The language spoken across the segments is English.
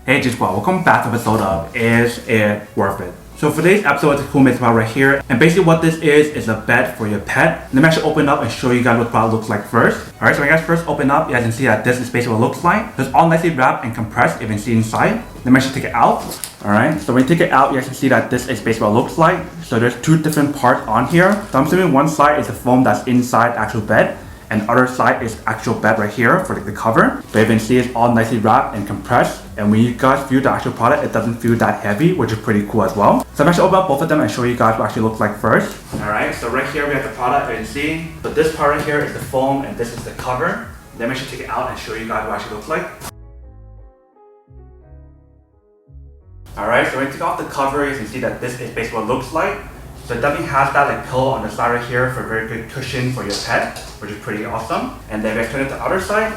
Hey, just welcome back to the episode of Is It Worth It? So for today's episode, it's a cool mix about right here. And basically what this is a bed for your pet. Let me actually open up and show you guys what the product looks like first. Alright, so when you guys first open up, you guys can see that this is basically what it looks like. So it's all nicely wrapped and compressed, you can see inside. Let me actually take it out. Alright, so when you take it out, you guys can see that this is basically what it looks like. So there's two different parts on here. So I'm assuming one side is the foam that's inside the actual bed, and the other side is actual bed right here for the cover. But you can see it's all nicely wrapped and compressed. And when you guys feel the actual product, it doesn't feel that heavy, which is pretty cool as well. So I'm actually open up both of them and show you guys what it actually looks like first. Alright, so right here we have the product, you can see. So this part right here is the foam and this is the cover. Let me actually take it out and show you guys what it actually looks like. Alright, so when you take off the cover, you can see that this is basically what it looks like. So it definitely has that like pillow on the side right here for a very good cushion for your pet, which is pretty awesome. And then if I turn it to the other side,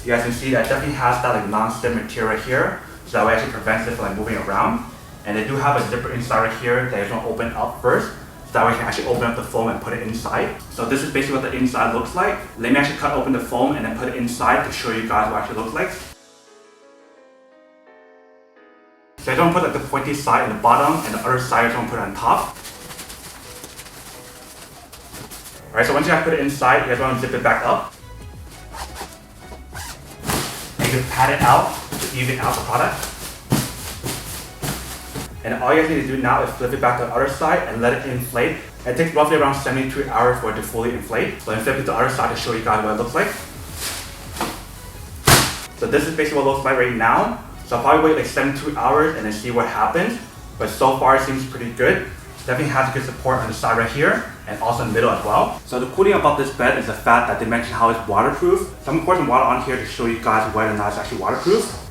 you guys can see that it definitely has that like non-slip material right here, so that way it actually prevents it from like moving around. And they do have a zipper inside right here that you want to open up first, so that way you can actually open up the foam and put it inside. So this is basically what the inside looks like. Let me actually cut open the foam and then put it inside to show you guys what it actually looks like. So I don't put like the pointy side in the bottom and the other side I don't put it on top. Alright, so once you guys put it inside, you guys want to zip it back up. And you can pat it out to even out the product. And all you guys need to do now is flip it back to the other side and let it inflate. It takes roughly around 72 hours for it to fully inflate. So I'm flip it to the other side to show you guys what it looks like. So this is basically what it looks like right now. So I'll probably wait like 72 hours and then see what happens. But so far it seems pretty good. Definitely has good support on the side right here and also in the middle as well. So the cool thing about this bed is the fact that they mentioned how it's waterproof. So I'm gonna pour some water on here to show you guys whether or not it's actually waterproof.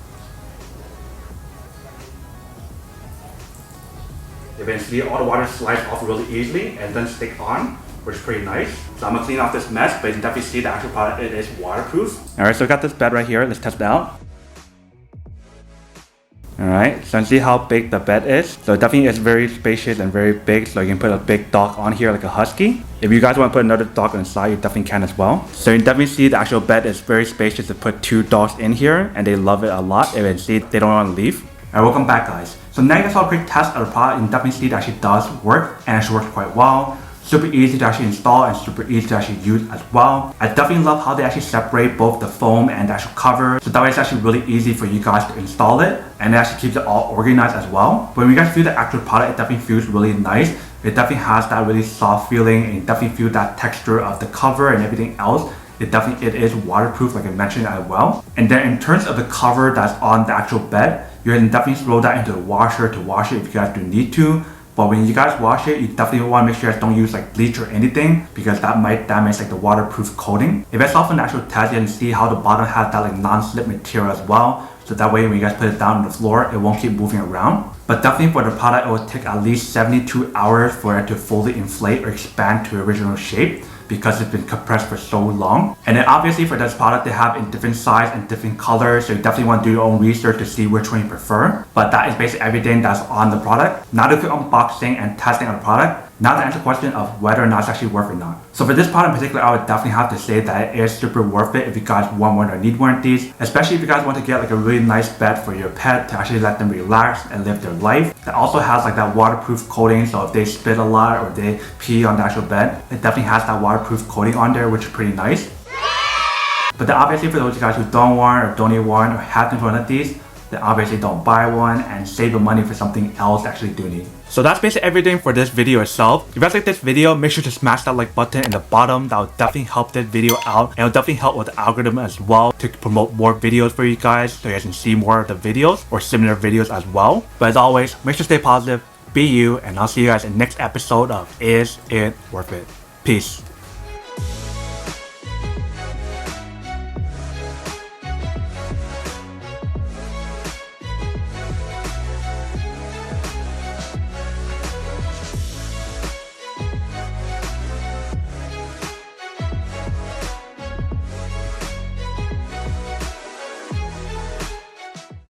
You can see all the water slides off really easily and doesn't stick on, which is pretty nice. So I'm gonna clean off this mess, but you can definitely see the actual product, it is waterproof. Alright, so we got this bed right here. Let's test it out. Alright, so you can see how big the bed is. So it definitely is very spacious and very big, so you can put a big dog on here like a husky. If you guys want to put another dog on the side, you definitely can as well. So you can definitely see the actual bed is very spacious to put two dogs in here, and they love it a lot. You can see they don't want to leave. Alright, welcome back guys. So now you guys saw a quick test of the product, and definitely see it actually does work, and it actually works quite well. Super easy to actually install and super easy to actually use as well. I definitely love how they actually separate both the foam and the actual cover, so that way it's actually really easy for you guys to install it, and it actually keeps it all organized as well. But when you guys feel the actual product, it definitely feels really nice. It definitely has that really soft feeling, and you definitely feel that texture of the cover and everything else. It is waterproof, like I mentioned as well. And then in terms of the cover that's on the actual bed, you can definitely throw that into the washer to wash it if you guys do need to. But when you guys wash it, you definitely want to make sure you guys don't use like bleach or anything, because that might damage like the waterproof coating. If I saw from the actual test, you can see how the bottom has that like non-slip material as well. So that way when you guys put it down on the floor, it won't keep moving around. But definitely for the product, it will take at least 72 hours for it to fully inflate or expand to original shape, because it's been compressed for so long. And then obviously for this product, they have in different size and different colors, so you definitely want to do your own research to see which one you prefer. But that is basically everything that's on the product. Now to quick unboxing and testing of the product. Now to answer the question of whether or not it's actually worth it or not. So for this product in particular, I would definitely have to say that it is super worth it if you guys want one or need one of these. Especially if you guys want to get like a really nice bed for your pet to actually let them relax and live their life. That also has like that waterproof coating, so if they spit a lot or they pee on the actual bed, it definitely has that waterproof coating on there, which is pretty nice. But then obviously for those of you guys who don't want or don't need one or have one of these, then obviously don't buy one and save the money for something else you actually do need. So that's basically everything for this video itself. If you guys like this video, make sure to smash that like button in the bottom. That will definitely help this video out, and it will definitely help with the algorithm as well to promote more videos for you guys, so you guys can see more of the videos or similar videos as well. But as always, make sure to stay positive, be you, and I'll see you guys in the next episode of Is It Worth It? Peace.